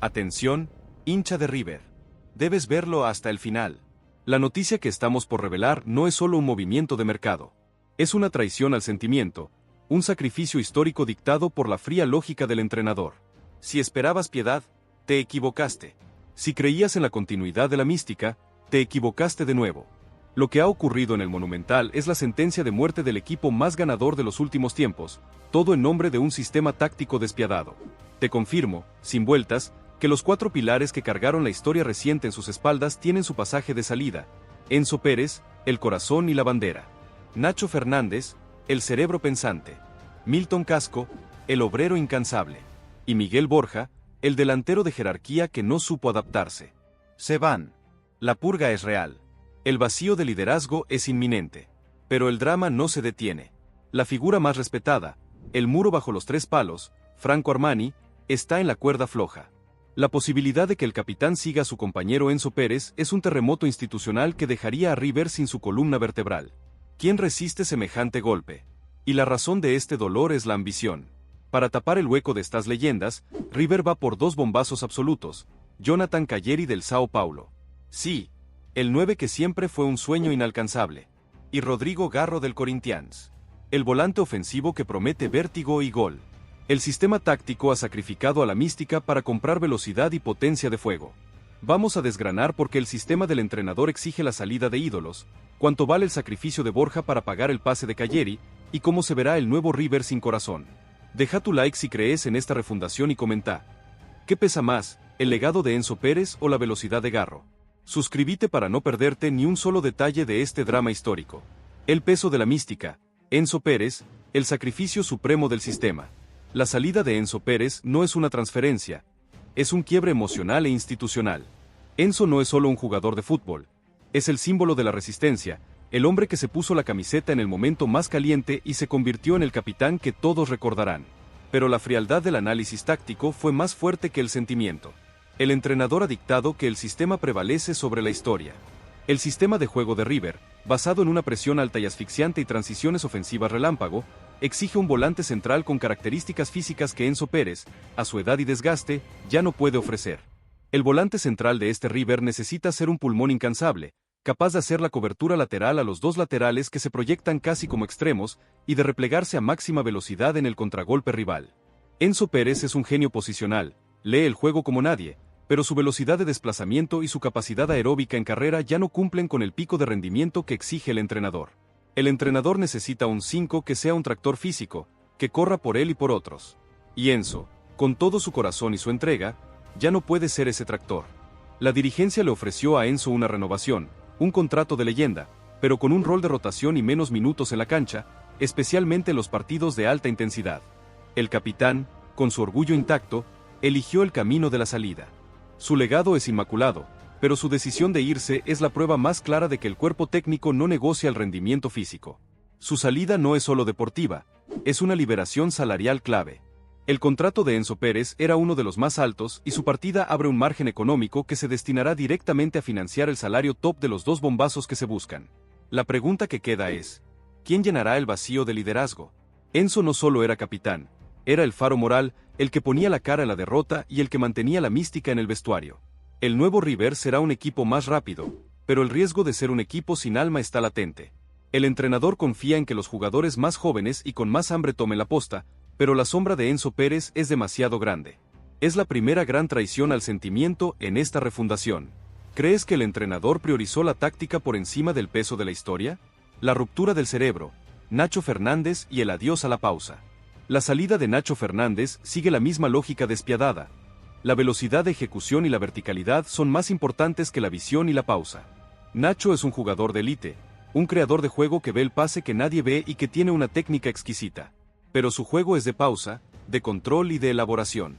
Atención, hincha de River. Debes verlo hasta el final. La noticia que estamos por revelar no es solo un movimiento de mercado. Es una traición al sentimiento, un sacrificio histórico dictado por la fría lógica del entrenador. Si esperabas piedad, te equivocaste. Si creías en la continuidad de la mística, te equivocaste de nuevo. Lo que ha ocurrido en el Monumental es la sentencia de muerte del equipo más ganador de los últimos tiempos, todo en nombre de un sistema táctico despiadado. Te confirmo, sin vueltas, que los 4 pilares que cargaron la historia reciente en sus espaldas tienen su pasaje de salida: Enzo Pérez, el corazón y la bandera; Nacho Fernández, el cerebro pensante; Milton Casco, el obrero incansable; y Miguel Borja, el delantero de jerarquía que no supo adaptarse. Se van. La purga es real. El vacío de liderazgo es inminente. Pero el drama no se detiene. La figura más respetada, el muro bajo los 3 palos, Franco Armani, está en la cuerda floja. La posibilidad de que el capitán siga a su compañero Enzo Pérez es un terremoto institucional que dejaría a River sin su columna vertebral. ¿Quién resiste semejante golpe? Y la razón de este dolor es la ambición. Para tapar el hueco de estas leyendas, River va por 2 bombazos absolutos: Jonathan Calleri del Sao Paulo. Sí, el 9 que siempre fue un sueño inalcanzable. Y Rodrigo Garro del Corinthians. El volante ofensivo que promete vértigo y gol. El sistema táctico ha sacrificado a la mística para comprar velocidad y potencia de fuego. Vamos a desgranar por qué el sistema del entrenador exige la salida de ídolos, cuánto vale el sacrificio de Borja para pagar el pase de Calleri, y cómo se verá el nuevo River sin corazón. Deja tu like si crees en esta refundación y comenta: ¿qué pesa más, el legado de Enzo Pérez o la velocidad de Garro? Suscríbete para no perderte ni un solo detalle de este drama histórico. El peso de la mística, Enzo Pérez, el sacrificio supremo del sistema. La salida de Enzo Pérez no es una transferencia, es un quiebre emocional e institucional. Enzo no es solo un jugador de fútbol, es el símbolo de la resistencia, el hombre que se puso la camiseta en el momento más caliente y se convirtió en el capitán que todos recordarán. Pero la frialdad del análisis táctico fue más fuerte que el sentimiento. El entrenador ha dictado que el sistema prevalece sobre la historia. El sistema de juego de River, basado en una presión alta y asfixiante y transiciones ofensivas relámpago, exige un volante central con características físicas que Enzo Pérez, a su edad y desgaste, ya no puede ofrecer. El volante central de este River necesita ser un pulmón incansable, capaz de hacer la cobertura lateral a los 2 laterales que se proyectan casi como extremos y de replegarse a máxima velocidad en el contragolpe rival. Enzo Pérez es un genio posicional, lee el juego como nadie, pero su velocidad de desplazamiento y su capacidad aeróbica en carrera ya no cumplen con el pico de rendimiento que exige el entrenador. El entrenador necesita un 5 que sea un tractor físico, que corra por él y por otros. Y Enzo, con todo su corazón y su entrega, ya no puede ser ese tractor. La dirigencia le ofreció a Enzo una renovación, un contrato de leyenda, pero con un rol de rotación y menos minutos en la cancha, especialmente en los partidos de alta intensidad. El capitán, con su orgullo intacto, eligió el camino de la salida. Su legado es inmaculado, pero su decisión de irse es la prueba más clara de que el cuerpo técnico no negocia el rendimiento físico. Su salida no es solo deportiva, es una liberación salarial clave. El contrato de Enzo Pérez era uno de los más altos y su partida abre un margen económico que se destinará directamente a financiar el salario top de los 2 bombazos que se buscan. La pregunta que queda es: ¿quién llenará el vacío de liderazgo? Enzo no solo era capitán, era el faro moral, el que ponía la cara en la derrota y el que mantenía la mística en el vestuario. El nuevo River será un equipo más rápido, pero el riesgo de ser un equipo sin alma está latente. El entrenador confía en que los jugadores más jóvenes y con más hambre tomen la posta, pero la sombra de Enzo Pérez es demasiado grande. Es la primera gran traición al sentimiento en esta refundación. ¿Crees que el entrenador priorizó la táctica por encima del peso de la historia? La ruptura del cerebro, Nacho Fernández y el adiós a la pausa. La salida de Nacho Fernández sigue la misma lógica despiadada. La velocidad de ejecución y la verticalidad son más importantes que la visión y la pausa. Nacho es un jugador de élite, un creador de juego que ve el pase que nadie ve y que tiene una técnica exquisita. Pero su juego es de pausa, de control y de elaboración.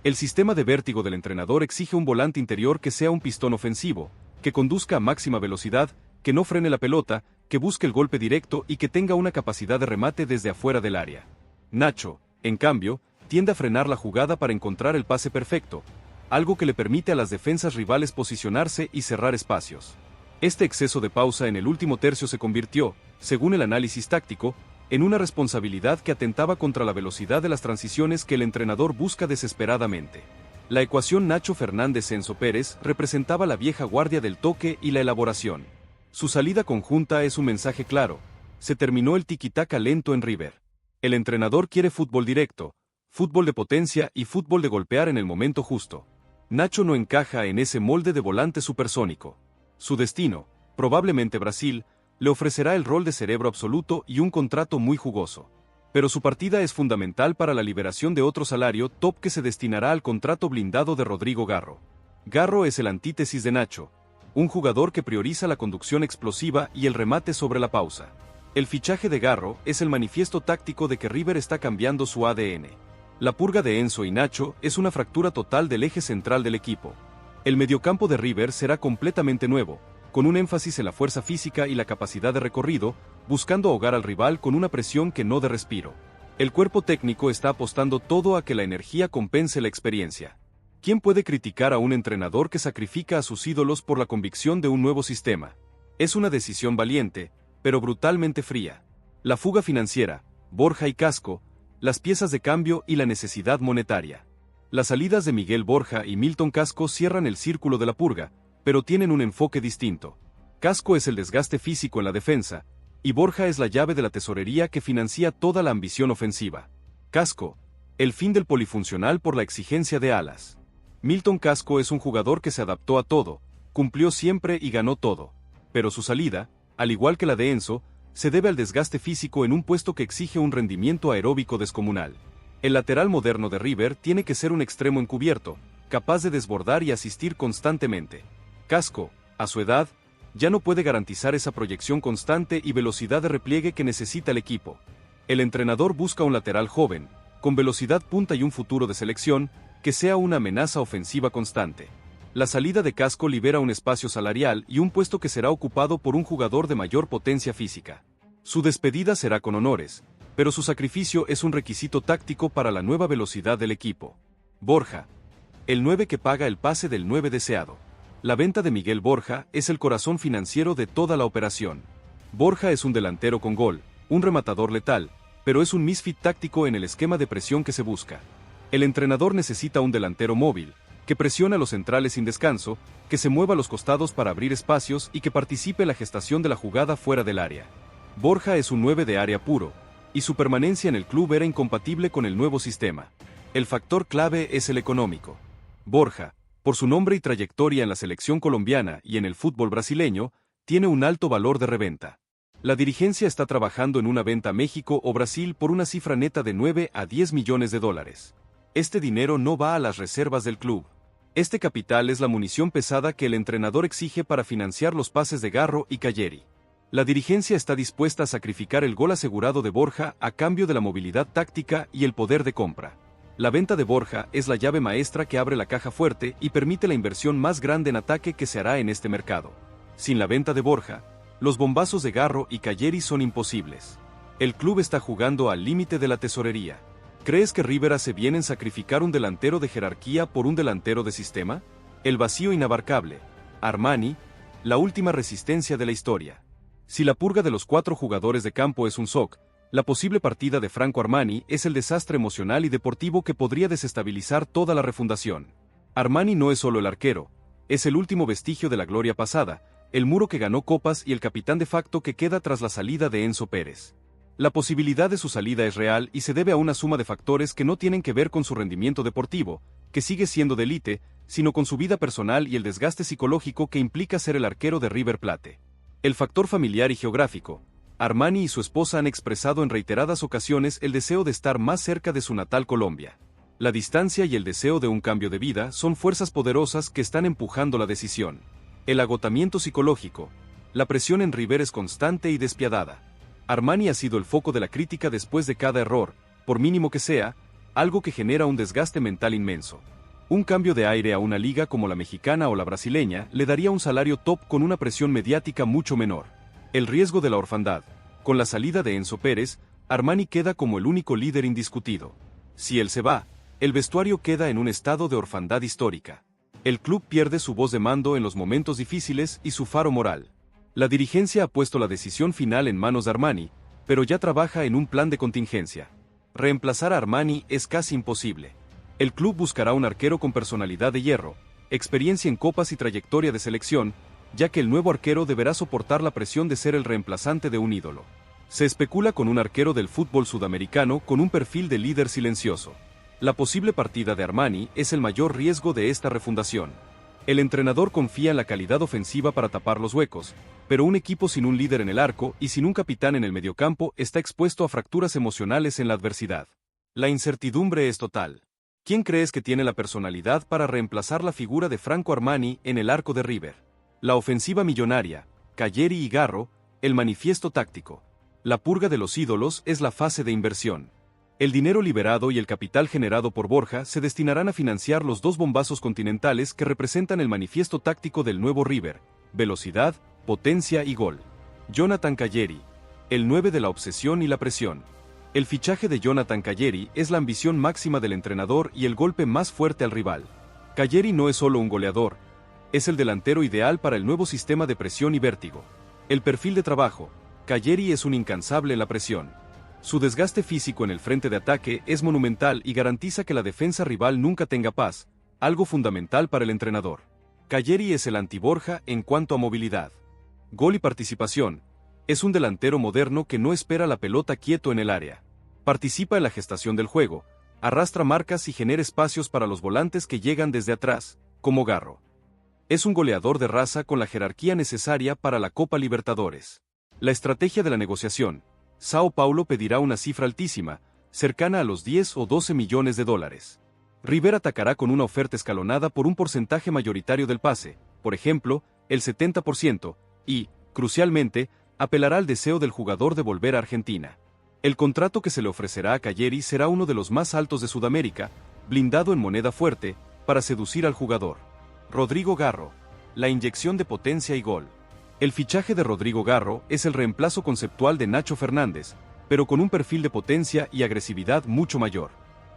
El sistema de vértigo del entrenador exige un volante interior que sea un pistón ofensivo, que conduzca a máxima velocidad, que no frene la pelota, que busque el golpe directo y que tenga una capacidad de remate desde afuera del área. Nacho, en cambio, tiende a frenar la jugada para encontrar el pase perfecto, algo que le permite a las defensas rivales posicionarse y cerrar espacios. Este exceso de pausa en el último tercio se convirtió, según el análisis táctico, en una responsabilidad que atentaba contra la velocidad de las transiciones que el entrenador busca desesperadamente. La ecuación Nacho Fernández-Enzo Pérez representaba la vieja guardia del toque y la elaboración. Su salida conjunta es un mensaje claro: se terminó el tiki-taka lento en River. El entrenador quiere fútbol directo, fútbol de potencia y fútbol de golpear en el momento justo. Nacho no encaja en ese molde de volante supersónico. Su destino, probablemente Brasil, le ofrecerá el rol de cerebro absoluto y un contrato muy jugoso. Pero su partida es fundamental para la liberación de otro salario top que se destinará al contrato blindado de Rodrigo Garro. Garro es el antítesis de Nacho, un jugador que prioriza la conducción explosiva y el remate sobre la pausa. El fichaje de Garro es el manifiesto táctico de que River está cambiando su ADN. La purga de Enzo y Nacho es una fractura total del eje central del equipo. El mediocampo de River será completamente nuevo, con un énfasis en la fuerza física y la capacidad de recorrido, buscando ahogar al rival con una presión que no de respiro. El cuerpo técnico está apostando todo a que la energía compense la experiencia. ¿Quién puede criticar a un entrenador que sacrifica a sus ídolos por la convicción de un nuevo sistema? Es una decisión valiente, pero brutalmente fría. La fuga financiera, Borja y Casco, las piezas de cambio y la necesidad monetaria. Las salidas de Miguel Borja y Milton Casco cierran el círculo de la purga, pero tienen un enfoque distinto. Casco es el desgaste físico en la defensa, y Borja es la llave de la tesorería que financia toda la ambición ofensiva. Casco, el fin del polifuncional por la exigencia de alas. Milton Casco es un jugador que se adaptó a todo, cumplió siempre y ganó todo. Pero su salida, al igual que la de Enzo, se debe al desgaste físico en un puesto que exige un rendimiento aeróbico descomunal. El lateral moderno de River tiene que ser un extremo encubierto, capaz de desbordar y asistir constantemente. Casco, a su edad, ya no puede garantizar esa proyección constante y velocidad de repliegue que necesita el equipo. El entrenador busca un lateral joven, con velocidad punta y un futuro de selección, que sea una amenaza ofensiva constante. La salida de Casco libera un espacio salarial y un puesto que será ocupado por un jugador de mayor potencia física. Su despedida será con honores, pero su sacrificio es un requisito táctico para la nueva velocidad del equipo. Borja, el 9 que paga el pase del 9 deseado. La venta de Miguel Borja es el corazón financiero de toda la operación. Borja es un delantero con gol, un rematador letal, pero es un misfit táctico en el esquema de presión que se busca. El entrenador necesita un delantero móvil, que presione a los centrales sin descanso, que se mueva a los costados para abrir espacios y que participe en la gestación de la jugada fuera del área. Borja es un 9 de área puro, y su permanencia en el club era incompatible con el nuevo sistema. El factor clave es el económico. Borja, por su nombre y trayectoria en la selección colombiana y en el fútbol brasileño, tiene un alto valor de reventa. La dirigencia está trabajando en una venta a México o Brasil por una cifra neta de 9 a 10 millones de dólares. Este dinero no va a las reservas del club. Este capital es la munición pesada que el entrenador exige para financiar los pases de Garro y Calleri. La dirigencia está dispuesta a sacrificar el gol asegurado de Borja a cambio de la movilidad táctica y el poder de compra. La venta de Borja es la llave maestra que abre la caja fuerte y permite la inversión más grande en ataque que se hará en este mercado. Sin la venta de Borja, los bombazos de Garro y Calleri son imposibles. El club está jugando al límite de la tesorería. ¿Crees que River hace bien en sacrificar un delantero de jerarquía por un delantero de sistema? El vacío inabarcable. Armani, la última resistencia de la historia. Si la purga de los 4 jugadores de campo es un shock, la posible partida de Franco Armani es el desastre emocional y deportivo que podría desestabilizar toda la refundación. Armani no es solo el arquero, es el último vestigio de la gloria pasada, el muro que ganó copas y el capitán de facto que queda tras la salida de Enzo Pérez. La posibilidad de su salida es real y se debe a una suma de factores que no tienen que ver con su rendimiento deportivo, que sigue siendo de élite, sino con su vida personal y el desgaste psicológico que implica ser el arquero de River Plate. El factor familiar y geográfico. Armani y su esposa han expresado en reiteradas ocasiones el deseo de estar más cerca de su natal Colombia. La distancia y el deseo de un cambio de vida son fuerzas poderosas que están empujando la decisión. El agotamiento psicológico. La presión en River es constante y despiadada. Armani ha sido el foco de la crítica después de cada error, por mínimo que sea, algo que genera un desgaste mental inmenso. Un cambio de aire a una liga como la mexicana o la brasileña le daría un salario top con una presión mediática mucho menor. El riesgo de la orfandad. Con la salida de Enzo Pérez, Armani queda como el único líder indiscutido. Si él se va, el vestuario queda en un estado de orfandad histórica. El club pierde su voz de mando en los momentos difíciles y su faro moral. La dirigencia ha puesto la decisión final en manos de Armani, pero ya trabaja en un plan de contingencia. Reemplazar a Armani es casi imposible. El club buscará un arquero con personalidad de hierro, experiencia en copas y trayectoria de selección, ya que el nuevo arquero deberá soportar la presión de ser el reemplazante de un ídolo. Se especula con un arquero del fútbol sudamericano con un perfil de líder silencioso. La posible partida de Armani es el mayor riesgo de esta refundación. El entrenador confía en la calidad ofensiva para tapar los huecos, pero un equipo sin un líder en el arco y sin un capitán en el mediocampo está expuesto a fracturas emocionales en la adversidad. La incertidumbre es total. ¿Quién crees que tiene la personalidad para reemplazar la figura de Franco Armani en el arco de River? La ofensiva millonaria, Calleri y Garro, el manifiesto táctico. La purga de los ídolos es la fase de inversión. El dinero liberado y el capital generado por Borja se destinarán a financiar los dos bombazos continentales que representan el manifiesto táctico del nuevo River: velocidad, potencia y gol. Jonathan Calleri, el 9 de la obsesión y la presión. El fichaje de Jonathan Calleri es la ambición máxima del entrenador y el golpe más fuerte al rival. Calleri no es solo un goleador, es el delantero ideal para el nuevo sistema de presión y vértigo. El perfil de trabajo: Calleri es un incansable en la presión. Su desgaste físico en el frente de ataque es monumental y garantiza que la defensa rival nunca tenga paz, algo fundamental para el entrenador. Calleri es el anti-Borja en cuanto a movilidad. Gol y participación. Es un delantero moderno que no espera la pelota quieto en el área. Participa en la gestación del juego, arrastra marcas y genera espacios para los volantes que llegan desde atrás, como Garro. Es un goleador de raza con la jerarquía necesaria para la Copa Libertadores. La estrategia de la negociación. Sao Paulo pedirá una cifra altísima, cercana a los 10 o 12 millones de dólares. River atacará con una oferta escalonada por un porcentaje mayoritario del pase, por ejemplo, el 70%, y, crucialmente, apelará al deseo del jugador de volver a Argentina. El contrato que se le ofrecerá a Calleri será uno de los más altos de Sudamérica, blindado en moneda fuerte, para seducir al jugador. Rodrigo Garro. La inyección de potencia y gol. El fichaje de Rodrigo Garro es el reemplazo conceptual de Nacho Fernández, pero con un perfil de potencia y agresividad mucho mayor.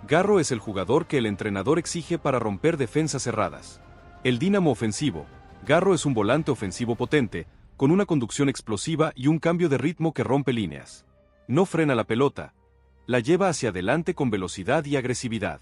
Garro es el jugador que el entrenador exige para romper defensas cerradas. El dínamo ofensivo. Garro es un volante ofensivo potente, con una conducción explosiva y un cambio de ritmo que rompe líneas. No frena la pelota, la lleva hacia adelante con velocidad y agresividad.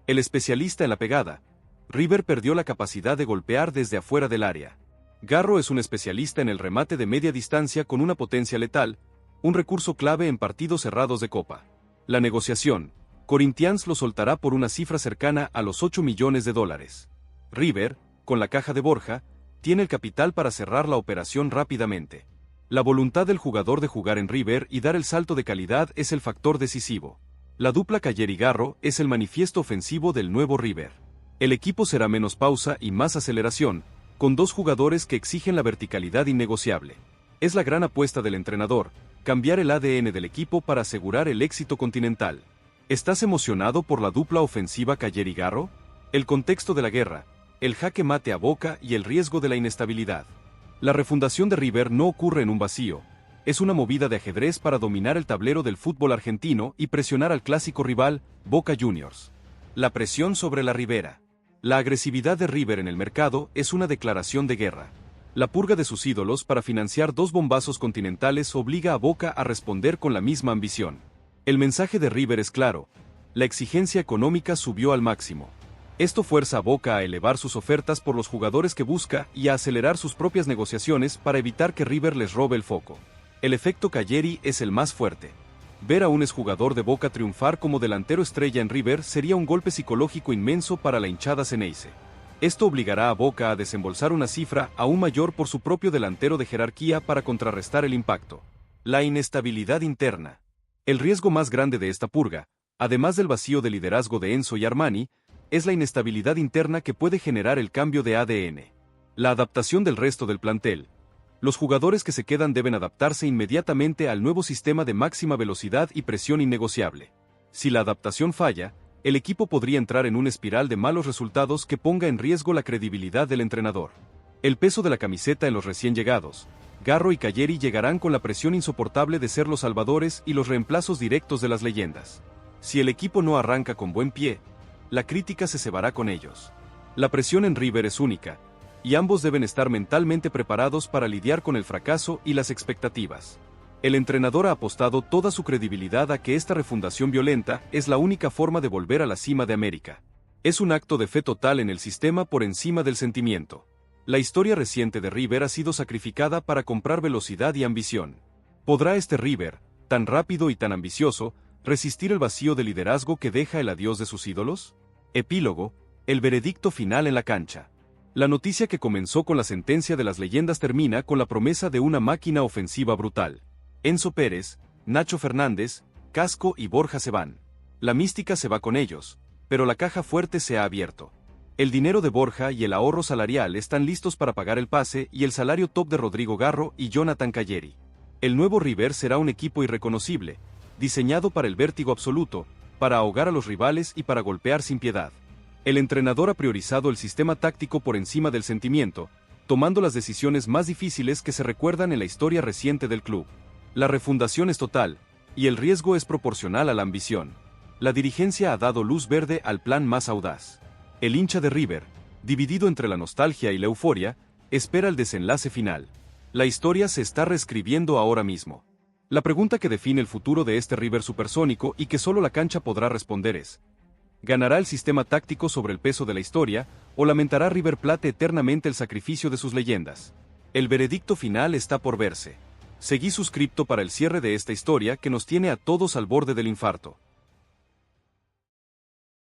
El especialista en la pegada. River perdió la capacidad de golpear desde afuera del área. Garro es un especialista en el remate de media distancia con una potencia letal, un recurso clave en partidos cerrados de Copa. La negociación. Corinthians lo soltará por una cifra cercana a los 8 millones de dólares. River, con la caja de Borja, tiene el capital para cerrar la operación rápidamente. La voluntad del jugador de jugar en River y dar el salto de calidad es el factor decisivo. La dupla Calleri-Garro es el manifiesto ofensivo del nuevo River. El equipo será menos pausa y más aceleración, con dos jugadores que exigen la verticalidad innegociable. Es la gran apuesta del entrenador, cambiar el ADN del equipo para asegurar el éxito continental. ¿Estás emocionado por la dupla ofensiva Calleri-Garro? El contexto de la guerra, el jaque mate a Boca y el riesgo de la inestabilidad. La refundación de River no ocurre en un vacío, es una movida de ajedrez para dominar el tablero del fútbol argentino y presionar al clásico rival, Boca Juniors. La presión sobre la Ribera. La agresividad de River en el mercado es una declaración de guerra. La purga de sus ídolos para financiar dos bombazos continentales obliga a Boca a responder con la misma ambición. El mensaje de River es claro: la exigencia económica subió al máximo. Esto fuerza a Boca a elevar sus ofertas por los jugadores que busca y a acelerar sus propias negociaciones para evitar que River les robe el foco. El efecto Calleri es el más fuerte. Ver a un exjugador de Boca triunfar como delantero estrella en River sería un golpe psicológico inmenso para la hinchada ceneice. Esto obligará a Boca a desembolsar una cifra aún mayor por su propio delantero de jerarquía para contrarrestar el impacto. La inestabilidad interna. El riesgo más grande de esta purga, además del vacío de liderazgo de Enzo y Armani, es la inestabilidad interna que puede generar el cambio de ADN. La adaptación del resto del plantel. Los jugadores que se quedan deben adaptarse inmediatamente al nuevo sistema de máxima velocidad y presión innegociable. Si la adaptación falla, el equipo podría entrar en una espiral de malos resultados que ponga en riesgo la credibilidad del entrenador. El peso de la camiseta en los recién llegados. Garro y Calleri llegarán con la presión insoportable de ser los salvadores y los reemplazos directos de las leyendas. Si el equipo no arranca con buen pie, la crítica se cebará con ellos. La presión en River es única, y ambos deben estar mentalmente preparados para lidiar con el fracaso y las expectativas. El entrenador ha apostado toda su credibilidad a que esta refundación violenta es la única forma de volver a la cima de América. Es un acto de fe total en el sistema por encima del sentimiento. La historia reciente de River ha sido sacrificada para comprar velocidad y ambición. ¿Podrá este River, tan rápido y tan ambicioso, resistir el vacío de liderazgo que deja el adiós de sus ídolos? Epílogo, el veredicto final en la cancha. La noticia que comenzó con la sentencia de las leyendas termina con la promesa de una máquina ofensiva brutal. Enzo Pérez, Nacho Fernández, Casco y Borja se van. La mística se va con ellos, pero la caja fuerte se ha abierto. El dinero de Borja y el ahorro salarial están listos para pagar el pase y el salario top de Rodrigo Garro y Jonathan Calleri. El nuevo River será un equipo irreconocible, diseñado para el vértigo absoluto, para ahogar a los rivales y para golpear sin piedad. El entrenador ha priorizado el sistema táctico por encima del sentimiento, tomando las decisiones más difíciles que se recuerdan en la historia reciente del club. La refundación es total, y el riesgo es proporcional a la ambición. La dirigencia ha dado luz verde al plan más audaz. El hincha de River, dividido entre la nostalgia y la euforia, espera el desenlace final. La historia se está reescribiendo ahora mismo. La pregunta que define el futuro de este River supersónico y que solo la cancha podrá responder es: ¿ganará el sistema táctico sobre el peso de la historia, o lamentará River Plate eternamente el sacrificio de sus leyendas? El veredicto final está por verse. Seguí suscripto para el cierre de esta historia que nos tiene a todos al borde del infarto.